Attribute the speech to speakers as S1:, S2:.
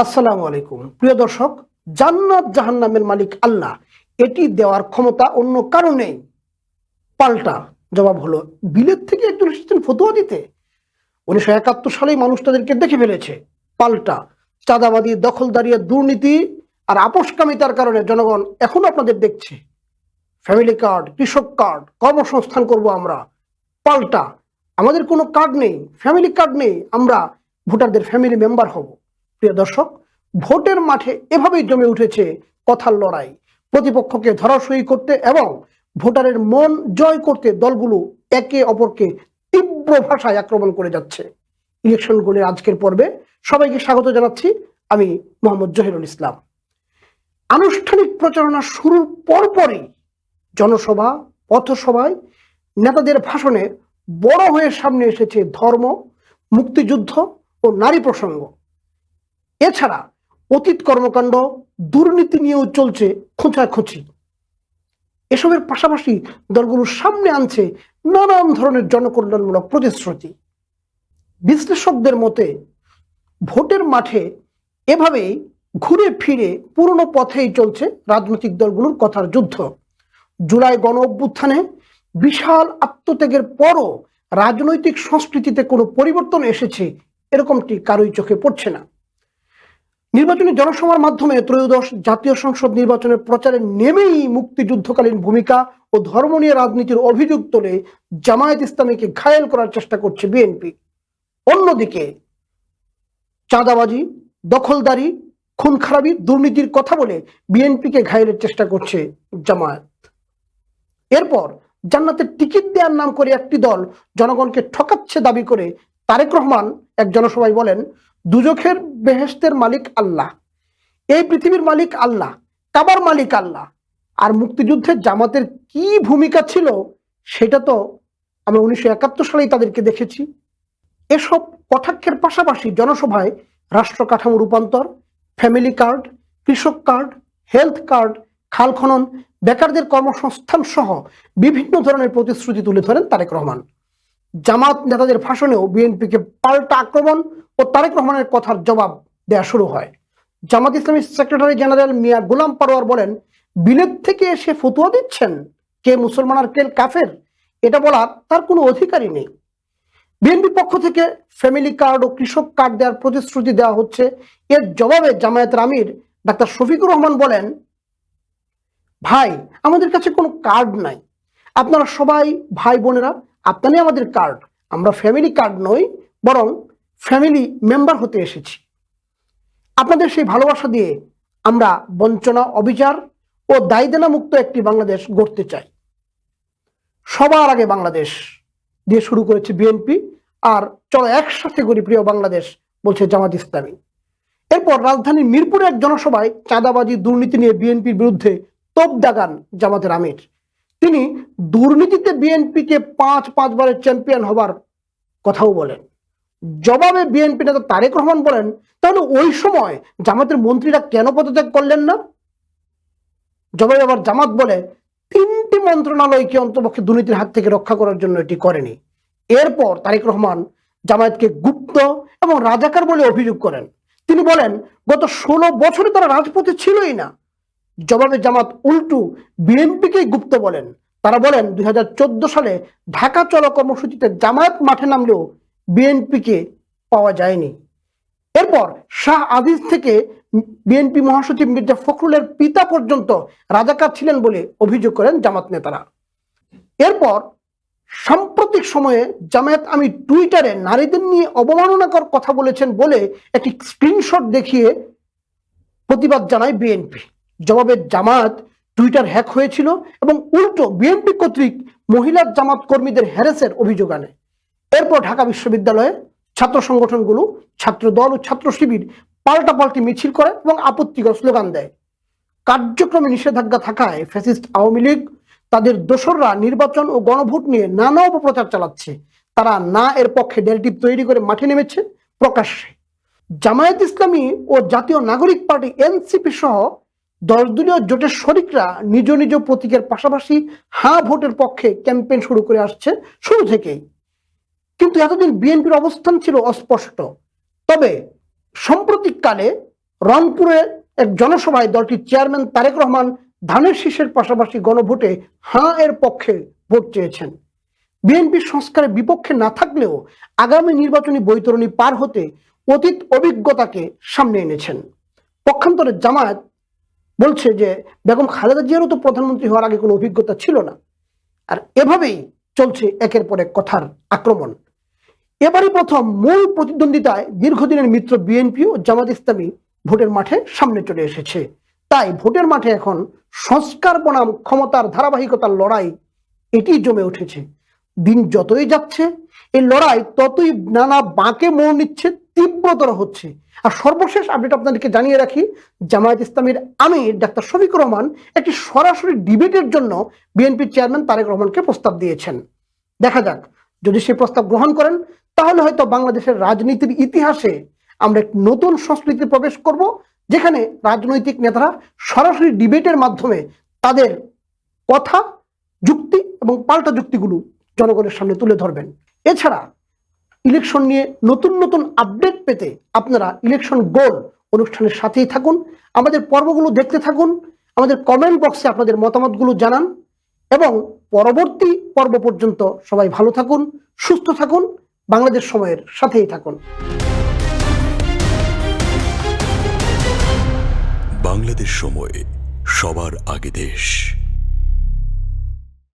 S1: আসসালামু আলাইকুম প্রিয় দর্শক, জান্নাত জাহান্নামের মালিক আল্লাহ, এটি দেওয়ার ক্ষমতা অন্য কারো নেই। পাল্টা জবাব হলো, বিলেত থেকে একজন এসেছেন ফতোয়া দিতে। 1971 সালেই মানুষ তাদেরকে দেখে ফেলেছে। পাল্টা চাঁদাবাদী, দখলদারি, দুর্নীতি আর আপোষকামিতার কারণে জনগণ এখন আপনাদের দেখছে। ফ্যামিলি কার্ড, কৃষক কার্ড, কর্মসংস্থান করব আমরা। পাল্টা আমাদের কোনো কার্ড নেই, ফ্যামিলি কার্ড নেই, আমরা ভোটারদের ফ্যামিলি মেম্বার হব। প্রিয় দর্শক, ভোটের মাঠে এভাবেই জমে উঠেছে কথার লড়াই। প্রতিপক্ষকে ধরাশয়ী করতে এবং ভোটারের মন জয় করতে দলগুলো একে অপরকে তীব্র ভাষায় আক্রমণ করে যাচ্ছে। ইলেকশনগুলির আজকের পর্বে সবাইকে স্বাগত জানাচ্ছি। আমি মোহাম্মদ জহিরুল ইসলাম। আনুষ্ঠানিক প্রচারণা শুরুর পরপরই জনসভা, পথসভায় নেতাদের ভাষণে বড় হয়ে সামনে এসেছে ধর্ম, মুক্তিযুদ্ধ ও নারী প্রসঙ্গ। এছাড়া অতীত কর্মকাণ্ড, দুর্নীতি নিয়েও চলছে খোঁচাখুচি। এসবের পাশাপাশি দলগুলোর সামনে আনছে নানান ধরনের জনকল্যাণমূলক প্রতিশ্রুতি। বিশ্লেষকদের মতে ভোটের মাঠে এভাবেই ঘুরে ফিরে পুরনো পথেই চলছে রাজনৈতিক দলগুলোর কথার যুদ্ধ। জুলাই গণ অভ্যুত্থানে বিশাল আত্মত্যাগের পরও রাজনৈতিক সংস্কৃতিতে কোনো পরিবর্তন এসেছে এরকমটি কারোই চোখে পড়ছে না। নির্বাচনী জনসভার মাধ্যমে ত্রয়োদশ জাতীয় সংসদ নির্বাচনের প্রচারে নেমেই মুক্তিযুদ্ধকালীন ভূমিকা ও ধর্ম নিয়ে রাজনীতির অভিযোগ তোলে জামায়াত ইসলামীকে ঘায়েল করার চেষ্টা করছে বিএনপি। অন্যদিকে চাঁদাবাজি, দখলদারি, খুন খারাপি, দুর্নীতির কথা বলে বিএনপিকে ঘায়েলের চেষ্টা করছে জামায়াত। এরপর জান্নাতের টিকিট দেওয়ার নাম করে একটি দল জনগণকে ঠকাচ্ছে দাবি করে তারেক রহমান এক জনসভায় বলেন, দুজখের বেহেশতের মালিক আল্লাহ, এই পৃথিবীর মালিক আল্লাহ, কাবার মালিক আল্লাহ। আর মুক্তিযুদ্ধে জামাতের কি ভূমিকা ছিল সেটা তো আমরা 1971 সালেই তাদেরকে দেখেছি। এসব কটাক্ষের পাশাপাশি জনসভায় রাষ্ট্র কাঠামো রূপান্তর, ফ্যামিলি কার্ড, কৃষক কার্ড, হেলথ কার্ড, খাল খনন, বেকারদের কর্মসংস্থান সহ বিভিন্ন ধরনের প্রতিশ্রুতি তুলে ধরেন তারেক রহমান। জামাত নেতাদের ভাষণেও বিএনপিকে পাল্টা আক্রমণ ও তারেক রহমানের কথার জবাব দেয়া শুরু হয়। জামাত ইসলামী সেক্রেটারি জেনারেল মিয়া গোলাম পারোয়ার বলেন, বিলেত থেকে এসে ফতোয়া দিচ্ছেন কে মুসলমান আর কে কাফের, এটা বলার তার কোনো অধিকারই নেই। বিএনপির পক্ষ থেকে ফ্যামিলি কার্ড ও কৃষক কার্ড দেওয়ার প্রতিশ্রুতি দেওয়া হচ্ছে। এর জবাবে জামায়াতের আমির ডাক্তার শফিকুর রহমান বলেন, ভাই, আমাদের কাছে কোনো কার্ড নাই, আপনারা সবাই ভাই বোনেরা, আপনারই আমাদের কার্ড। আমরা ফ্যামিলি কার্ড নই, বরং ফ্যামিলি মেম্বার হতে এসেছি। আপনাদের সেই ভালোবাসা দিয়ে আমরা বঞ্চনা, অবিচার ও দায়দেনা মুক্ত একটি বাংলাদেশ গড়তে চাই। সবার আগে বাংলাদেশ দিয়ে শুরু করেছে বিএনপি, আর চলো একসাথে করি প্রিয় বাংলাদেশ, বলছে জামাত ইসলামী। এরপর রাজধানীর মিরপুরে এক জনসভায় চাঁদাবাজি, দুর্নীতি নিয়ে বিএনপির বিরুদ্ধে তোপ দাগান জামাতের আমির। তিনি দুর্নীতিতে বিএনপিকে পাঁচবারের চ্যাম্পিয়ন হবার কথাও বলেন। জবাবে বিএনপি নেতা তারেক রহমান বলেন, তাহলে ওই সময় জামাতের মন্ত্রীরা কেন পদত্যাগ করলেন না? জবাবে আবার জামাত বলে, 3টি মন্ত্রণালয়কে অন্তপক্ষে দুর্নীতির হাত থেকে রক্ষা করার জন্য এটি করেনি। এরপর তারেক রহমান জামায়াতকে গুপ্ত এবং রাজাকার বলে অভিযোগ করেন। তিনি বলেন, গত 16 বছরে তারা রাজপথে ছিলই না। জবাবে জামাত উল্টু বিএনপিকেই গুপ্ত বলেন। তারা বলেন, 2014 সালে ঢাকা চলো কর্মসূচিতে জামায়াত মাঠে নামলেও বিএনপিকে পাওয়া যায়নি। এরপর শাহ আজিজ থেকে বিএনপি মহাসচিব মির্জা ফখরুলের পিতা পর্যন্ত রাজাকার ছিলেন বলে অভিযোগ করেন জামাত নেতারা। এরপর সাম্প্রতিক সময়ে জামায়াত আমি টুইটারে নারীদের নিয়ে অবমাননাকর কথা বলেছেন বলে একটি স্ক্রিনশট দেখিয়ে প্রতিবাদ জানায় বিএনপি। জবাবে জামায়াত টুইটার হ্যাক হয়েছিল এবং উল্টো বিএনপি কর্তৃক মহিলা জামাত কর্মীদের হ্যারাসের অভিযোগ আনে। এরপর ঢাকা বিশ্ববিদ্যালয়ে ছাত্র সংগঠনগুলো, ছাত্র দল ও ছাত্র শিবির পাল্টাপাল্টি মিছিল করে এবং আপত্তিকর স্লোগান দেয়। কার্যক্রমে নিষেধাজ্ঞা থাকায় ফ্যাসিস্ট আওয়ামী লীগ তাদের দোসররা নির্বাচন ও গণভোট নিয়ে নানা অপপ্রচার চালাচ্ছে। তারা না এর পক্ষে ন্যারেটিভ তৈরি করে মাঠে নেমেছে প্রকাশ্যে। জামায়াত ইসলামী ও জাতীয় নাগরিক পার্টি এনসিপি সহ 10 দলীয় জোটের শরিকরা নিজ নিজ প্রতীকের পাশাপাশি হ্যাঁ ভোটের পক্ষে ক্যাম্পেইন শুরু করে আসছে শুরু থেকেই। কিন্তু এতদিন বিএনপির অবস্থান ছিল অস্পষ্ট। তবে সাম্প্রতিককালে রংপুরে এক জনসভায় দলটির চেয়ারম্যান তারেক রহমান ধানের শীষের পাশাপাশি গণভোটে হাঁ এর পক্ষে ভোট চেয়েছেন। বিএনপি সংস্কারের বিপক্ষে না থাকলেও আগামী নির্বাচনী বৈতরণী পার হতে অতীত অভিজ্ঞতাকে সামনে এনেছেন। পক্ষান্তরে জামায়াত বলছে যে বেগম খালেদা জিয়ারও তো প্রধানমন্ত্রী হওয়ার আগে কোনো অভিজ্ঞতা ছিল না। আর এভাবেই চলছে একের পর এক কথার আক্রমণ। এবারই প্রথম মূল প্রতিদ্বন্দ্বিতায় দীর্ঘদিনের মিত্র বিএনপি ও জামাত ইসলামী ভোটের মাঠে সামনে চলে এসেছে। তাই ভোটের মাঠে এখন সংস্কার বনাম ক্ষমতার ধারাবাহিকতার লড়াই এটি জমে উঠেছে। দিন যতই যাচ্ছে এই লড়াই ততই নানা বাঁকে মোড় নিচ্ছে, তীব্রতর হচ্ছে। আর সর্বশেষ আপডেট আপনাদেরকে জানিয়ে রাখি, জামায়াত ইসলামীর আমির ডাক্তার শফিকুর রহমান একটি সরাসরি ডিবেটের জন্য বিএনপির চেয়ারম্যান তারেক রহমানকে প্রস্তাব দিয়েছেন। দেখা যাক, যদি সে প্রস্তাব গ্রহণ করেন তাহলে হয়তো বাংলাদেশের রাজনীতির ইতিহাসে আমরা এক নতুন সংস্কৃতিতে প্রবেশ করব, যেখানে রাজনৈতিক নেতারা সরাসরি ডিবেটের মাধ্যমে তাদের কথা, যুক্তি এবং পাল্টা যুক্তিগুলো জনগণের সামনে তুলে ধরবেন। এছাড়া ইলেকশন নিয়ে নতুন নতুন আপডেট পেতে আপনারা ইলেকশন গোল অনুষ্ঠানের সাথেই থাকুন, আমাদের পর্বগুলো দেখতে থাকুন, আমাদের কমেন্ট বক্সে আপনাদের মতামতগুলো জানান এবং পরবর্তী পর্ব পর্যন্ত সবাই ভালো থাকুন, সুস্থ থাকুন, বাংলাদেশ সময়ের সাথেই থাকুন।
S2: বাংলাদেশ সময়, সবার আগে দেশ।